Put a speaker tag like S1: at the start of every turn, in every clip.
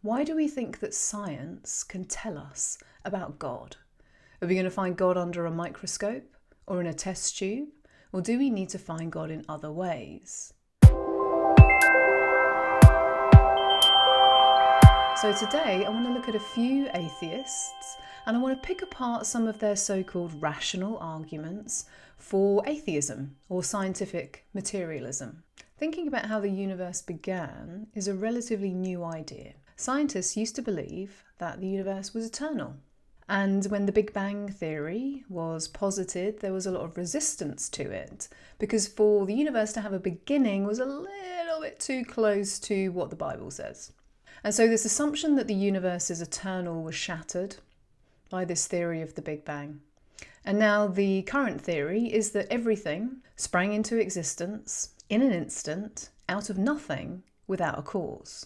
S1: Why do we think that science can tell us about God? Are we going to find God under a microscope or in a test tube? Or do we need to find God in other ways? So today I want to look at a few atheists and I want to pick apart some of their so-called rational arguments for atheism or scientific materialism. Thinking about how the universe began is a relatively new idea. Scientists used to believe that the universe was eternal. And when the Big Bang theory was posited, there was a lot of resistance to it, because for the universe to have a beginning was a little bit too close to what the Bible says. And so this assumption that the universe is eternal was shattered by this theory of the Big Bang. And now the current theory is that everything sprang into existence in an instant, out of nothing, without a cause.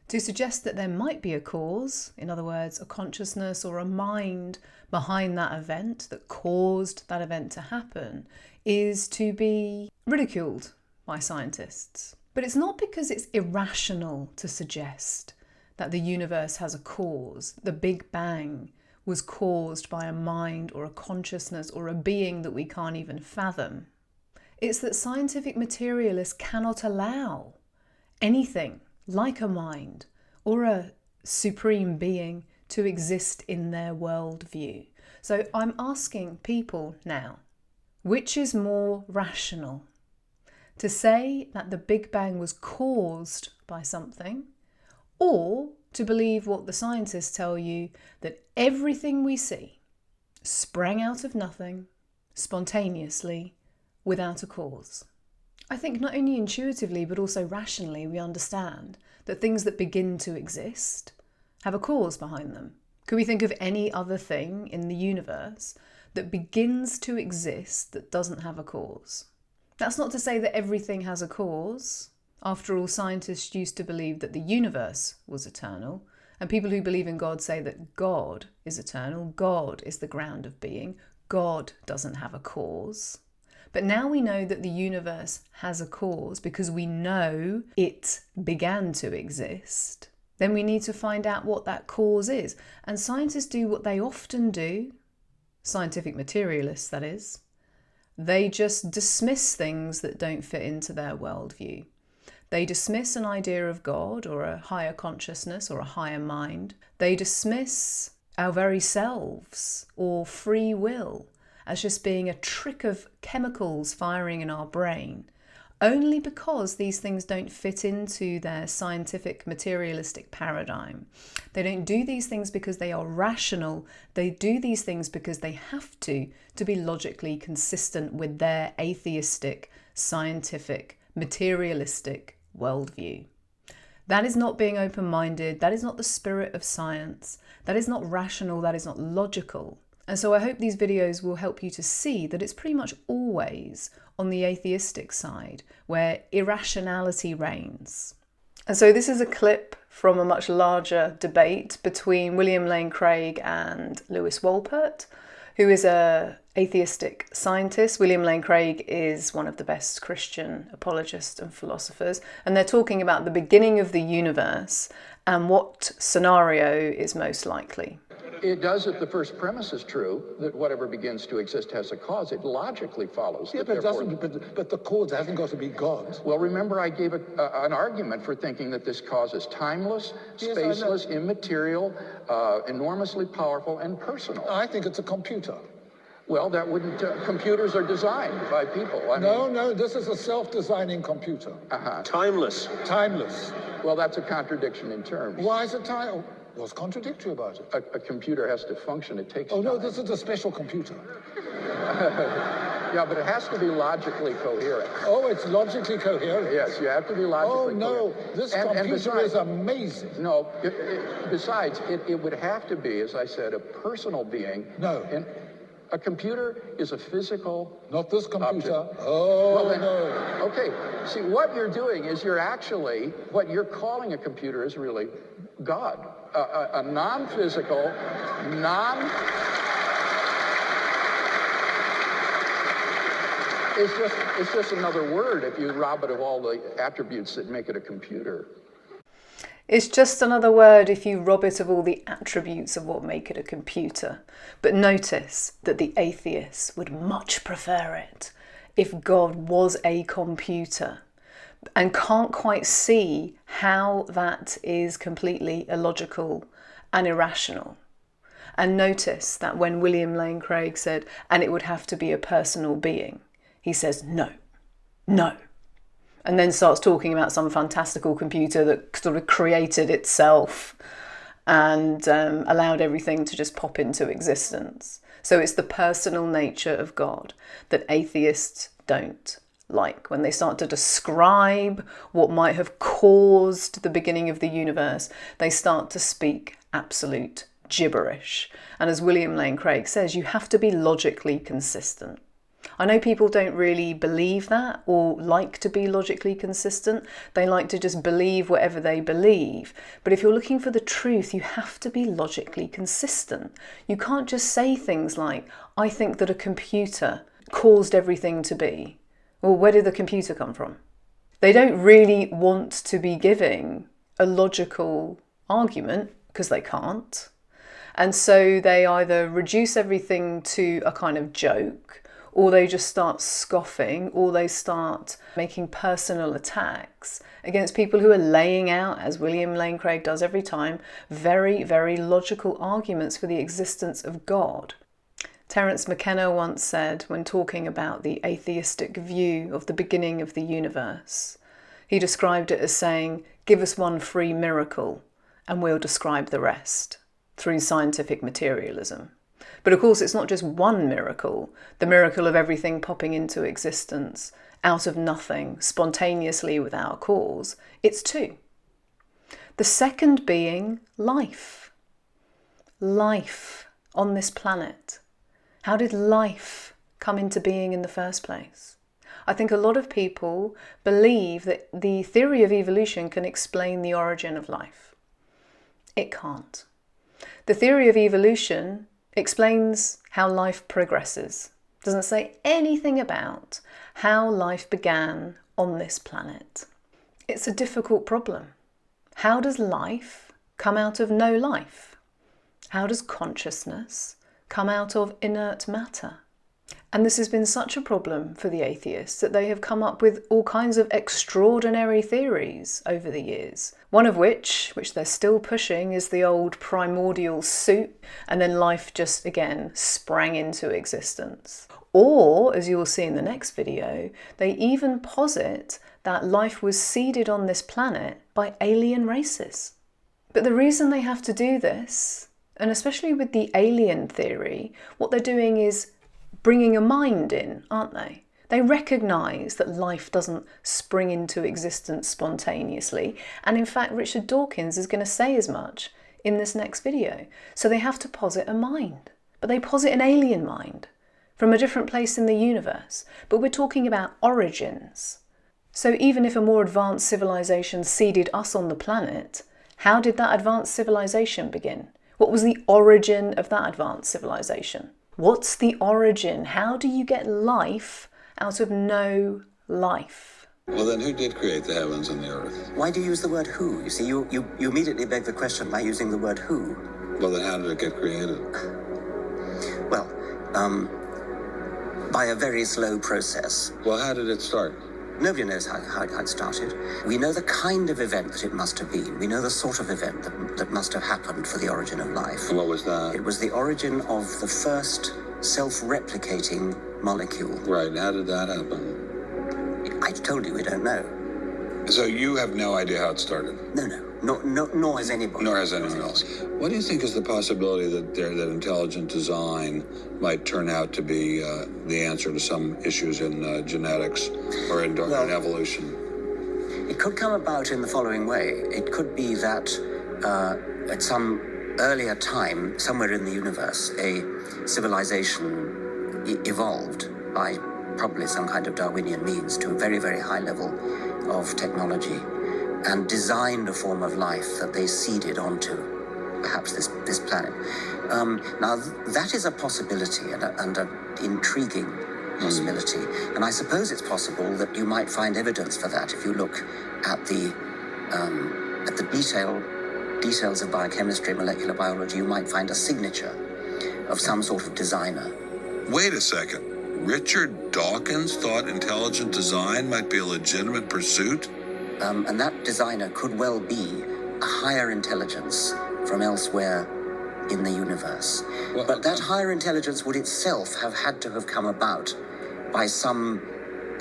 S1: To suggest that there might be a cause, in other words, a consciousness or a mind behind that event that caused that event to happen, is to be ridiculed by scientists. But it's not because it's irrational to suggest that the universe has a cause. The Big Bang was caused by a mind or a consciousness or a being that we can't even fathom. It's that scientific materialists cannot allow anything like a mind or a supreme being to exist in their worldview. So I'm asking people now, which is more rational? To say that the Big Bang was caused by something, or to believe what the scientists tell you, that everything we see sprang out of nothing, spontaneously, without a cause. I think not only intuitively but also rationally we understand that things that begin to exist have a cause behind them. Could we think of any other thing in the universe that begins to exist that doesn't have a cause? That's not to say that everything has a cause. After all, scientists used to believe that the universe was eternal, and people who believe in God say that God is eternal, God is the ground of being, God doesn't have a cause. But now we know that the universe has a cause because we know it began to exist. Then we need to find out what that cause is. And scientists do what they often do, scientific materialists that is. They just dismiss things that don't fit into their worldview. They dismiss an idea of God or a higher consciousness or a higher mind. They dismiss our very selves or free will as just being a trick of chemicals firing in our brain, only because these things don't fit into their scientific materialistic paradigm. They don't do these things because they are rational. They do these things because they have to be logically consistent with their atheistic, scientific, materialistic worldview. That is not being open-minded. That is not the spirit of science. That is not rational. That is not logical. And so I hope these videos will help you to see that it's pretty much always on the atheistic side where irrationality reigns. And so this is a clip from a much larger debate between William Lane Craig and Lewis Wolpert, who is an atheistic scientist. William Lane Craig is one of the best Christian apologists and philosophers, and they're talking about the beginning of the universe and what scenario is most likely.
S2: It does if the first premise is true, that whatever begins to exist has a cause. It logically follows.
S3: Yeah, but it doesn't. But the cause hasn't got to be God.
S2: Well, remember I gave an argument for thinking that this cause is timeless, spaceless, immaterial, enormously powerful, and personal.
S3: I think it's a computer.
S2: Well, that wouldn't. Computers are designed by people.
S3: No, this is a self-designing computer.
S4: Timeless.
S3: Timeless.
S2: Well, that's a contradiction in terms.
S3: Why is it timeless? What's contradictory about it?
S2: A computer has to function. It takes time.
S3: No, this is a special computer.
S2: Yeah, but it has to be logically coherent.
S3: Oh, it's logically coherent?
S2: Yes, you have to be logically coherent.
S3: Oh, no, this computer is amazing.
S2: No, besides, it would have to be, as I said, a personal being.
S3: No.
S2: And a computer is a physical
S3: Not this computer.
S2: object.
S3: Oh,
S2: well, then,
S3: no.
S2: Okay, see, what you're doing is what you're calling a computer is really God. A non-physical, It's just another word if you rob it of all the attributes that make it a computer.
S1: It's just another word if you rob it of all the attributes of what make it a computer. But notice that the atheists would much prefer it if God was a computer, and can't quite see how that is completely illogical and irrational. And notice that when William Lane Craig said, and it would have to be a personal being, he says, no, and then starts talking about some fantastical computer that sort of created itself and allowed everything to just pop into existence. So it's the personal nature of God that atheists don't like. When they start to describe what might have caused the beginning of the universe, they start to speak absolute gibberish. And as William Lane Craig says, you have to be logically consistent. I know people don't really believe that or like to be logically consistent. They like to just believe whatever they believe. But if you're looking for the truth, you have to be logically consistent. You can't just say things like, I think that a computer caused everything to be. Well, where did the computer come from? They don't really want to be giving a logical argument because they can't. And so they either reduce everything to a kind of joke, or they just start scoffing, or they start making personal attacks against people who are laying out, as William Lane Craig does every time, very, very logical arguments for the existence of God. Terence McKenna once said, when talking about the atheistic view of the beginning of the universe, he described it as saying, give us one free miracle and we'll describe the rest through scientific materialism. But of course, it's not just one miracle, the miracle of everything popping into existence out of nothing, spontaneously without cause. It's two. The second being life. Life on this planet. How did life come into being in the first place? I think a lot of people believe that the theory of evolution can explain the origin of life. It can't. The theory of evolution explains how life progresses. It doesn't say anything about how life began on this planet. It's a difficult problem. How does life come out of no life? How does consciousness come out of inert matter? And this has been such a problem for the atheists that they have come up with all kinds of extraordinary theories over the years. One of which they're still pushing, is the old primordial soup, and then life just again sprang into existence. Or, as you will see in the next video, they even posit that life was seeded on this planet by alien races. But the reason they have to do this, and especially with the alien theory, what they're doing is bringing a mind in, aren't they? They recognise that life doesn't spring into existence spontaneously. And in fact, Richard Dawkins is going to say as much in this next video. So they have to posit a mind. But they posit an alien mind from a different place in the universe. But we're talking about origins. So even if a more advanced civilization seeded us on the planet, how did that advanced civilization begin? What was the origin of that advanced civilization? What's the origin? How do you get life out of no life?
S4: Well, then who did create the heavens and the earth?
S5: Why do you use the word who? You see, you immediately beg the question by using the word who.
S4: Well, then how did it get created?
S5: Well, by a very slow process.
S4: Well, how did it start?
S5: Nobody knows how it started. We know the kind of event that it must have been. We know the sort of event that must have happened for the origin of life.
S4: And what was that?
S5: It was the origin of the first self-replicating molecule.
S4: Right, how did that happen?
S5: I told you we don't know.
S4: So you have no idea how it started?
S5: No, nor has anybody.
S4: Nor has anyone else. What do you think is the possibility that intelligent design might turn out to be the answer to some issues in genetics or in evolution?
S5: It could come about in the following way. It could be that at some earlier time, somewhere in the universe, a civilization evolved by probably some kind of Darwinian means to a very, very high level of technology, and designed a form of life that they seeded onto, perhaps this planet. Now, that is a possibility and an intriguing possibility. And I suppose it's possible that you might find evidence for that if you look at the at the details of biochemistry, molecular biology, you might find a signature of some sort of designer.
S4: Wait a second. Richard Dawkins thought intelligent design might be a legitimate pursuit?
S5: And that designer could well be a higher intelligence from elsewhere in the universe.
S4: Well,
S5: but that higher intelligence would itself have had to have come about by some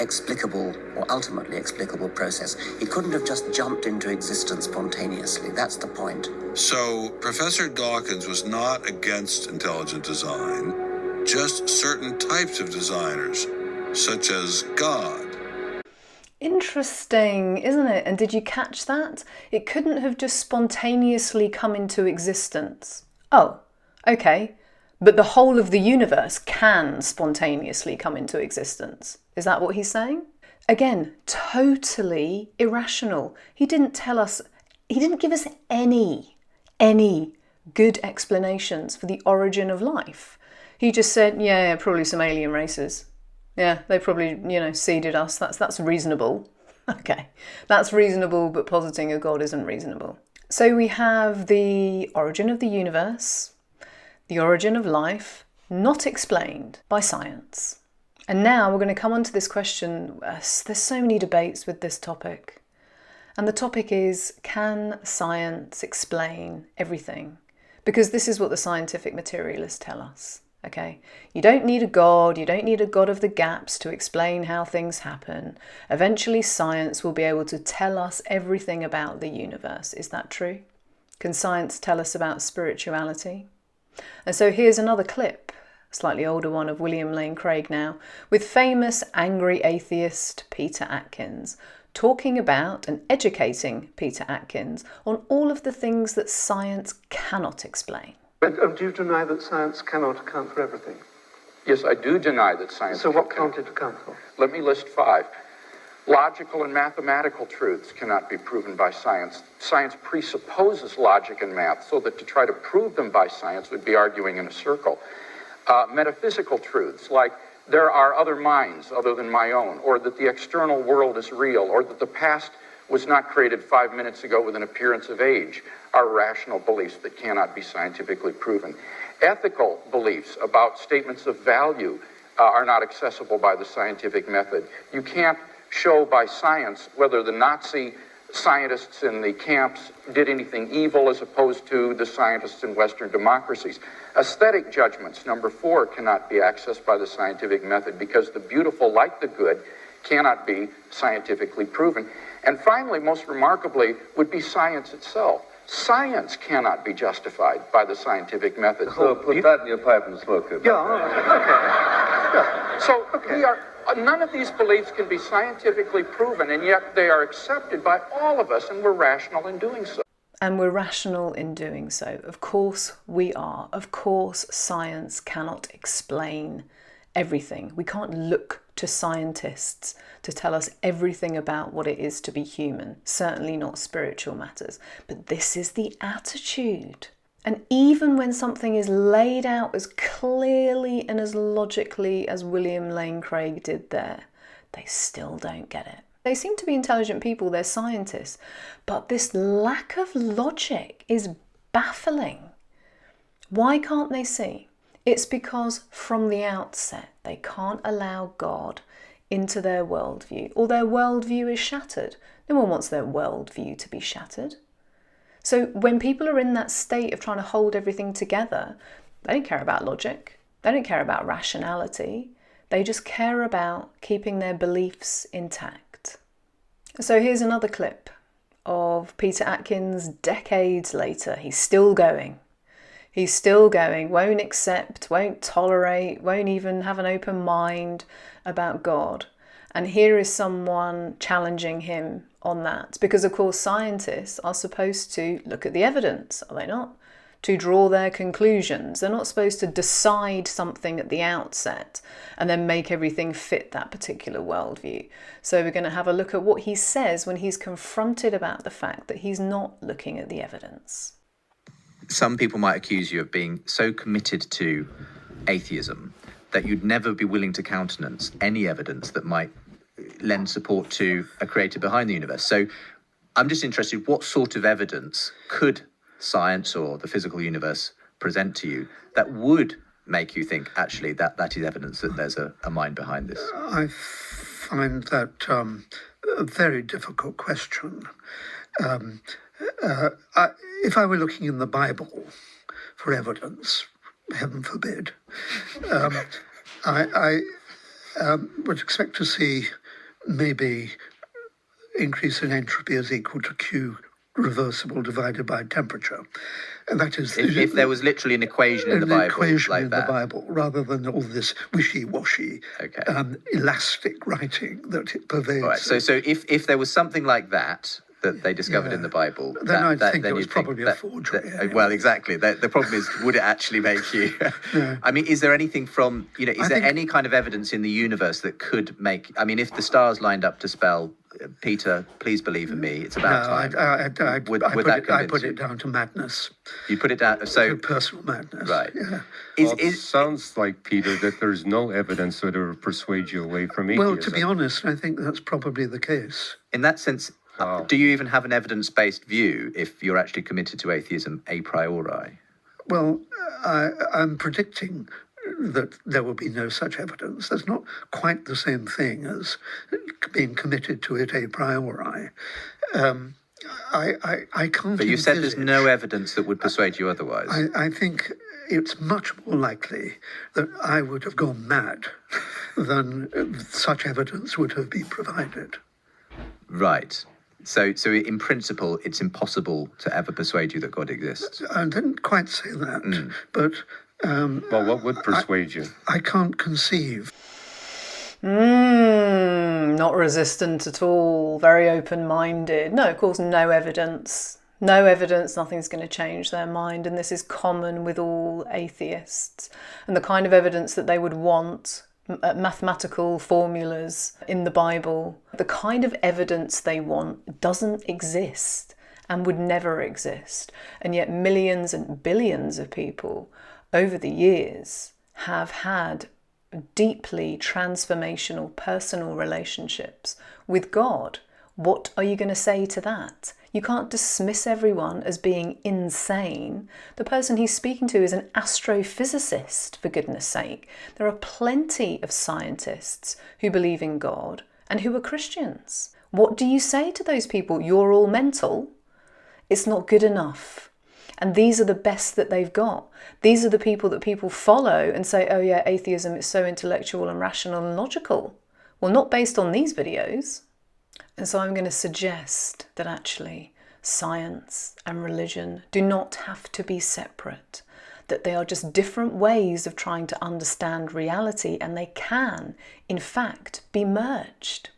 S5: explicable or ultimately explicable process. It couldn't have just jumped into existence spontaneously. That's the point.
S4: So Professor Dawkins was not against intelligent design, just certain types of designers, such as God.
S1: Interesting, isn't it? And did you catch that? It couldn't have just spontaneously come into existence. Oh, okay. But the whole of the universe can spontaneously come into existence. Is that what he's saying? Again, totally irrational. He didn't give us any good explanations for the origin of life. He just said, yeah, probably some alien races. Yeah, they probably, seeded us. That's reasonable. Okay, that's reasonable, but positing a God isn't reasonable. So we have the origin of the universe, the origin of life, not explained by science. And now we're going to come on to this question. There's so many debates with this topic. And the topic is, can science explain everything? Because this is what the scientific materialists tell us. Okay, you don't need a God, you don't need a God of the gaps to explain how things happen. Eventually science will be able to tell us everything about the universe. Is that true? Can science tell us about spirituality? And so here's another clip, a slightly older one of William Lane Craig now, with famous angry atheist Peter Atkins, talking about and educating Peter Atkins on all of the things that science cannot explain.
S6: But do you deny that science cannot account for everything?
S2: Yes, I do deny that science.
S6: So what can't it account for?
S2: Let me list 5. Logical and mathematical truths cannot be proven by science. Science presupposes logic and math, so that to try to prove them by science would be arguing in a circle. Metaphysical truths, like there are other minds other than my own, or that the external world is real, or that the past was not created 5 minutes ago with an appearance of age, are rational beliefs that cannot be scientifically proven. Ethical beliefs about statements of value are not accessible by the scientific method. You can't show by science whether the Nazi scientists in the camps did anything evil as opposed to the scientists in Western democracies. Aesthetic judgments, number 4, cannot be accessed by the scientific method because the beautiful, like the good, cannot be scientifically proven. And finally, most remarkably, would be science itself. Science cannot be justified by the scientific method.
S7: So put that in your pipe and smoke it.
S6: Yeah, all right. Okay.
S2: So none of these beliefs can be scientifically proven, and yet they are accepted by all of us, and we're rational in doing so.
S1: And we're rational in doing so. Of course we are. Of course science cannot explain everything. We can't look to scientists to tell us everything about what it is to be human. Certainly not spiritual matters. But this is the attitude. And even when something is laid out as clearly and as logically as William Lane Craig did there, they still don't get it. They seem to be intelligent people, they're scientists, but this lack of logic is baffling. Why can't they see? It's because from the outset they can't allow God into their worldview, or their worldview is shattered. No one wants their worldview to be shattered. So when people are in that state of trying to hold everything together, they don't care about logic, they don't care about rationality, they just care about keeping their beliefs intact. So here's another clip of Peter Atkins decades later. He's still going. He's still going, won't accept, won't tolerate, won't even have an open mind about God. And here is someone challenging him on that. Because, of course, scientists are supposed to look at the evidence, are they not? To draw their conclusions. They're not supposed to decide something at the outset and then make everything fit that particular worldview. So we're going to have a look at what he says when he's confronted about the fact that he's not looking at the evidence.
S8: Some people might accuse you of being so committed to atheism that you'd never be willing to countenance any evidence that might lend support to a creator behind the universe. So I'm just interested, what sort of evidence could science or the physical universe present to you that would make you think, actually, that is evidence that there's a mind behind this?
S9: I find that a very difficult question. If I were looking in the Bible for evidence, heaven forbid, I would expect to see maybe increase in entropy is equal to Q reversible divided by temperature. And that is...
S8: If there was literally an equation in the Bible
S9: equation
S8: like
S9: in
S8: that.
S9: the Bible, rather than all this wishy-washy, elastic writing that it pervades.
S8: All right. So if there was something like that they discovered in the Bible,
S9: then I'd think it was probably a forgery.
S8: Well, exactly. The problem is, would it actually make you?
S9: No.
S8: I mean, is there anything from, is there any kind of evidence in the universe that could make, I mean, if the stars lined up to spell, Peter, please believe in me, it's about time.
S9: I put it down to madness.
S8: You put it down, so...
S9: To personal madness.
S8: Right.
S9: Yeah.
S10: It sounds like, Peter, that there's no evidence that would persuade you away from atheism.
S9: Well, to be honest, I think that's probably the case.
S8: In that sense, do you even have an evidence-based view if you're actually committed to atheism a priori?
S9: Well, I'm predicting that there will be no such evidence. That's not quite the same thing as being committed to it a priori. I can't.
S8: But you said there's no evidence that would persuade you otherwise.
S9: I think it's much more likely that I would have gone mad than such evidence would have been provided.
S8: Right. So in principle, it's impossible to ever persuade you that God exists.
S9: I didn't quite say that, but...
S10: well, what would persuade you?
S9: I can't conceive.
S1: Not resistant at all, very open-minded. No, of course, no evidence. No evidence, nothing's going to change their mind, and this is common with all atheists. And the kind of evidence that they would want, mathematical formulas in the Bible, the kind of evidence they want doesn't exist and would never exist. And yet millions and billions of people over the years have had deeply transformational personal relationships with God. What are you going to say to that? You can't dismiss everyone as being insane. The person he's speaking to is an astrophysicist, for goodness sake. There are plenty of scientists who believe in God and who are Christians. What do you say to those people? You're all mental. It's not good enough. And these are the best that they've got. These are the people that people follow and say, oh yeah, atheism is so intellectual and rational and logical. Well, not based on these videos. And so I'm going to suggest that actually science and religion do not have to be separate, that they are just different ways of trying to understand reality, and they can, in fact, be merged.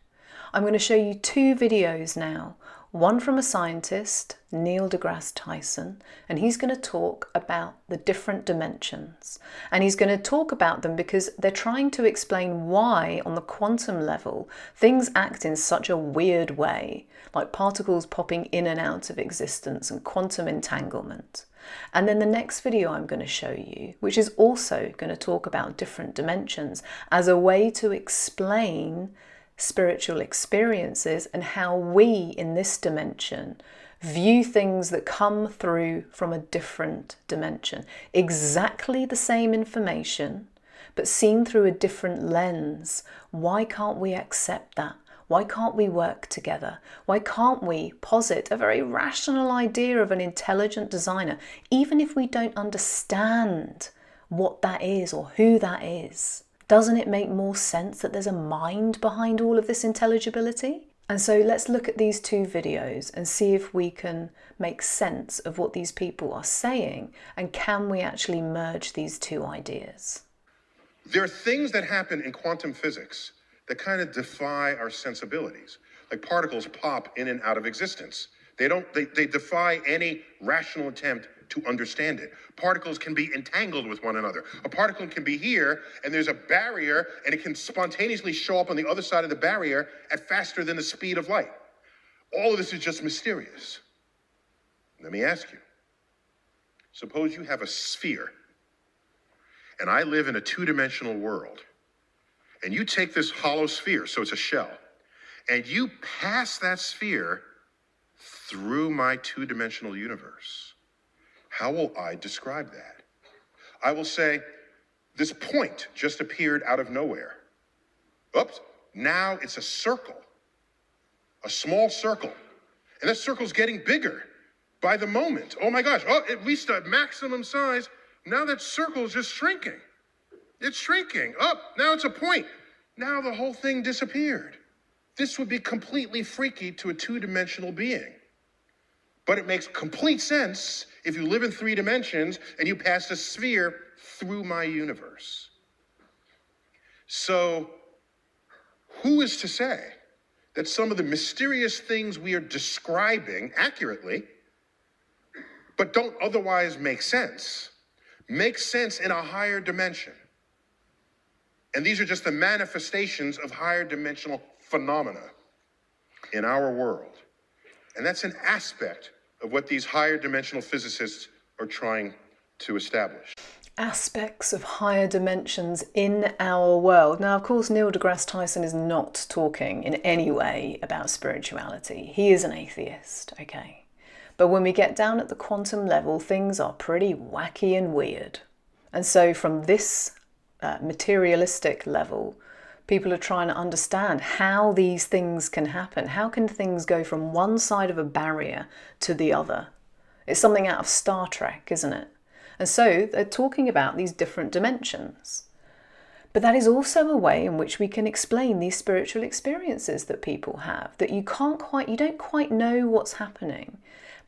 S1: I'm going to show you two videos now. One from a scientist, Neil deGrasse Tyson, and he's going to talk about the different dimensions. And he's going to talk about them because they're trying to explain why, on the quantum level, things act in such a weird way, like particles popping in and out of existence and quantum entanglement. And then the next video I'm going to show you, which is also going to talk about different dimensions as a way to explain spiritual experiences and how we in this dimension view things that come through from a different dimension. Exactly the same information, but seen through a different lens. Why can't we accept that? Why can't we work together? Why can't we posit a very rational idea of an intelligent designer, even if we don't understand what that is or who that is? Doesn't it make more sense that there's a mind behind all of this intelligibility? And so let's look at these two videos and see if we can make sense of what these people are saying, and can we actually merge these two ideas?
S11: There are things that happen in quantum physics that kind of defy our sensibilities. Like particles pop in and out of existence. They defy any rational attempt to understand it. Particles can be entangled with one another. A particle can be here, and there's a barrier, and it can spontaneously show up on the other side of the barrier at faster than the speed of light. All of this is just mysterious. Let me ask you. Suppose you have a sphere, and I live in a two-dimensional world, and you take this hollow sphere, so it's a shell, and you pass that sphere through my two-dimensional universe, how will I describe that? I will say, this point just appeared out of nowhere. Oops, now it's a circle, a small circle. And that circle's getting bigger by the moment. Oh my gosh, oh, it reached a maximum size. Now that circle is just shrinking. It's shrinking. Up, now it's a point. Now the whole thing disappeared. This would be completely freaky to a two-dimensional being. But it makes complete sense if you live in 3 dimensions and you pass a sphere through my universe. So, who is to say that some of the mysterious things we are describing accurately, but don't otherwise make sense in a higher dimension? And these are just the manifestations of higher dimensional phenomena in our world. And that's an aspect of what these higher dimensional physicists are trying to establish.
S1: Aspects of higher dimensions in our world. Now, of course, Neil deGrasse Tyson is not talking in any way about spirituality. He is an atheist, okay? But when we get down at the quantum level, things are pretty wacky and weird. And so from this materialistic level, people are trying to understand how these things can happen. How can things go from one side of a barrier to the other? It's something out of Star Trek, isn't it? And so they're talking about these different dimensions. But that is also a way in which we can explain these spiritual experiences that people have, that you don't quite know what's happening.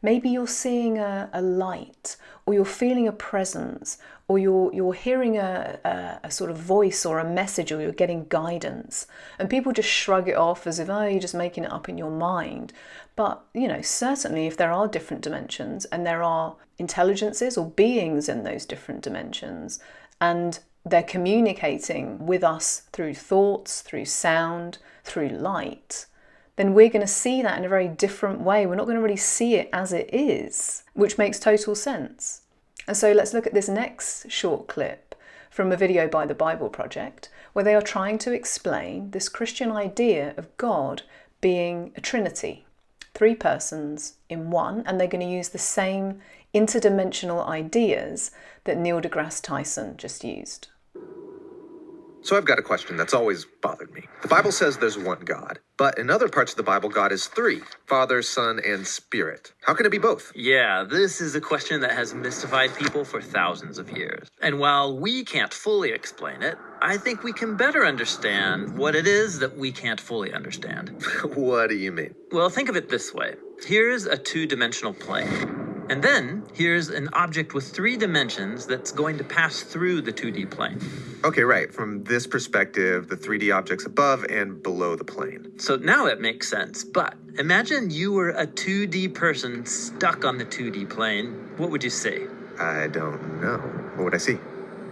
S1: Maybe you're seeing a light, or you're feeling a presence, or you're hearing a sort of voice or a message, or you're getting guidance. And people just shrug it off as if, oh, you're just making it up in your mind. But, certainly if there are different dimensions and there are intelligences or beings in those different dimensions, and they're communicating with us through thoughts, through sound, through light, then we're going to see that in a very different way. We're not going to really see it as it is, which makes total sense. And so let's look at this next short clip from a video by the Bible Project, where they are trying to explain this Christian idea of God being a trinity, 3 persons in one, and they're going to use the same interdimensional ideas that Neil deGrasse Tyson just used.
S12: So I've got a question that's always bothered me. The Bible says there's one God, but in other parts of the Bible, God is 3, Father, Son, and Spirit. How can it be both?
S13: Yeah, this is a question that has mystified people for thousands of years. And while we can't fully explain it, I think we can better understand what it is that we can't fully understand.
S12: What do you mean?
S13: Well, think of it this way. Here's a 2-dimensional plane. And then here's an object with 3 dimensions that's going to pass through the 2D plane.
S12: Okay, right. From this perspective, the 3D object's above and below the plane.
S13: So now it makes sense. But imagine you were a 2D person stuck on the 2D plane. What would you see?
S12: I don't know. What would I see?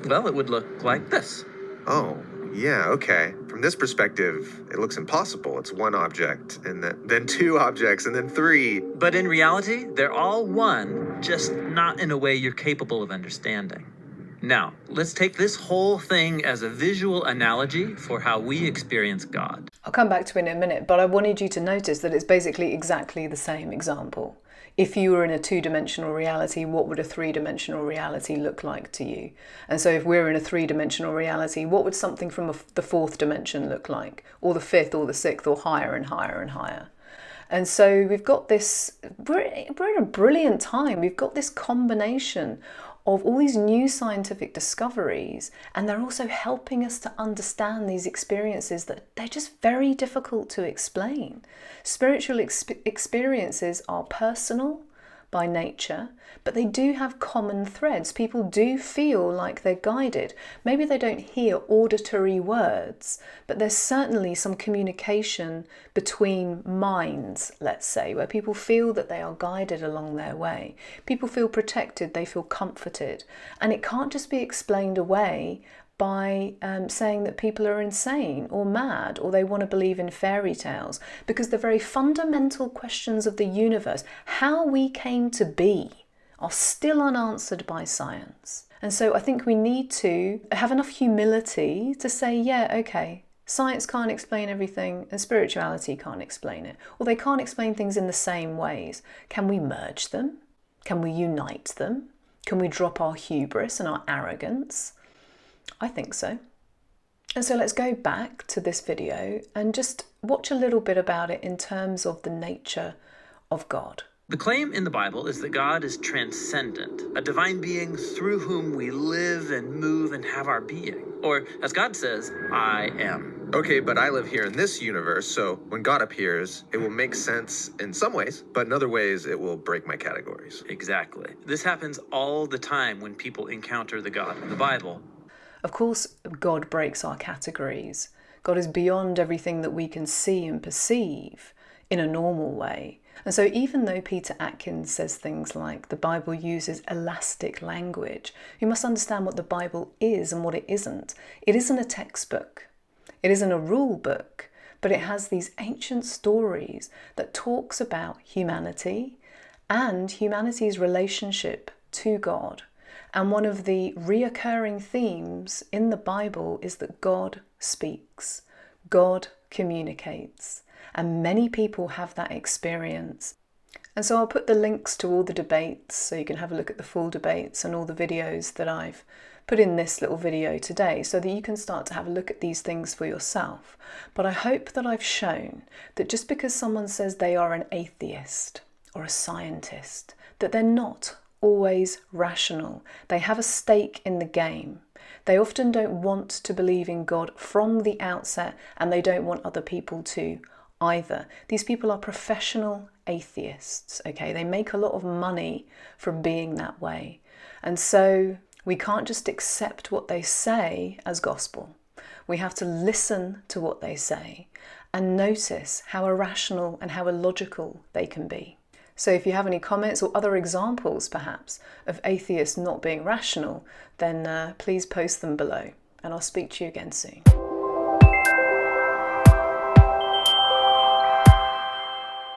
S13: Well, it would look like this.
S12: Oh, yeah, okay. From this perspective, it looks impossible. It's 1 object, and then 2 objects, and then 3.
S13: But in reality, they're all one, just not in a way you're capable of understanding. Now, let's take this whole thing as a visual analogy for how we experience God.
S1: I'll come back to it in a minute, but I wanted you to notice that it's basically exactly the same example. If you were in a 2-dimensional reality, what would a 3-dimensional reality look like to you? And so if we're in a 3-dimensional reality, what would something from the 4th dimension look like? Or the 5th or the 6th, or higher and higher and higher? And so we've got this, we're in a brilliant time. We've got this combination of all these new scientific discoveries, and they're also helping us to understand these experiences that they're just very difficult to explain. Spiritual experiences are personal by nature, but they do have common threads. People do feel like they're guided. Maybe they don't hear auditory words, but there's certainly some communication between minds, let's say, where people feel that they are guided along their way. People feel protected, they feel comforted. And it can't just be explained away by saying that people are insane or mad, or they want to believe in fairy tales, because the very fundamental questions of the universe, how we came to be, are still unanswered by science. And so I think we need to have enough humility to say, yeah, okay, Science can't explain everything and spirituality can't explain it. Or they can't explain things in the same ways. Can we merge them? Can we unite them? Can we drop our hubris and our arrogance? I think so. And so let's go back to this video and just watch a little bit about it in terms of the nature of God.
S13: The claim in the Bible is that God is transcendent, a divine being through whom we live and move and have our being. Or, as God says, I am.
S12: Okay, but I live here in this universe, so when God appears, it will make sense in some ways, but in other ways, it will break my categories.
S13: Exactly. This happens all the time when people encounter the God of the Bible.
S1: Of course, God breaks our categories. God is beyond everything that we can see and perceive in a normal way. And so even though Peter Atkins says things like the Bible uses elastic language, you must understand what the Bible is and what it isn't. It isn't a textbook. It isn't a rule book, but it has these ancient stories that talks about humanity and humanity's relationship to God. And one of the reoccurring themes in the Bible is that God speaks, God communicates, and many people have that experience. And so I'll put the links to all the debates so you can have a look at the full debates and all the videos that I've put in this little video today so that you can start to have a look at these things for yourself. But I hope that I've shown that just because someone says they are an atheist or a scientist, that they're not always rational. They have a stake in the game. They often don't want to believe in God from the outset, and they don't want other people to either. These people are professional atheists, okay? They make a lot of money from being that way. And so we can't just accept what they say as gospel. We have to listen to what they say and notice how irrational and how illogical they can be. So if you have any comments or other examples, perhaps, of atheists not being rational, then please post them below, and I'll speak to you again soon.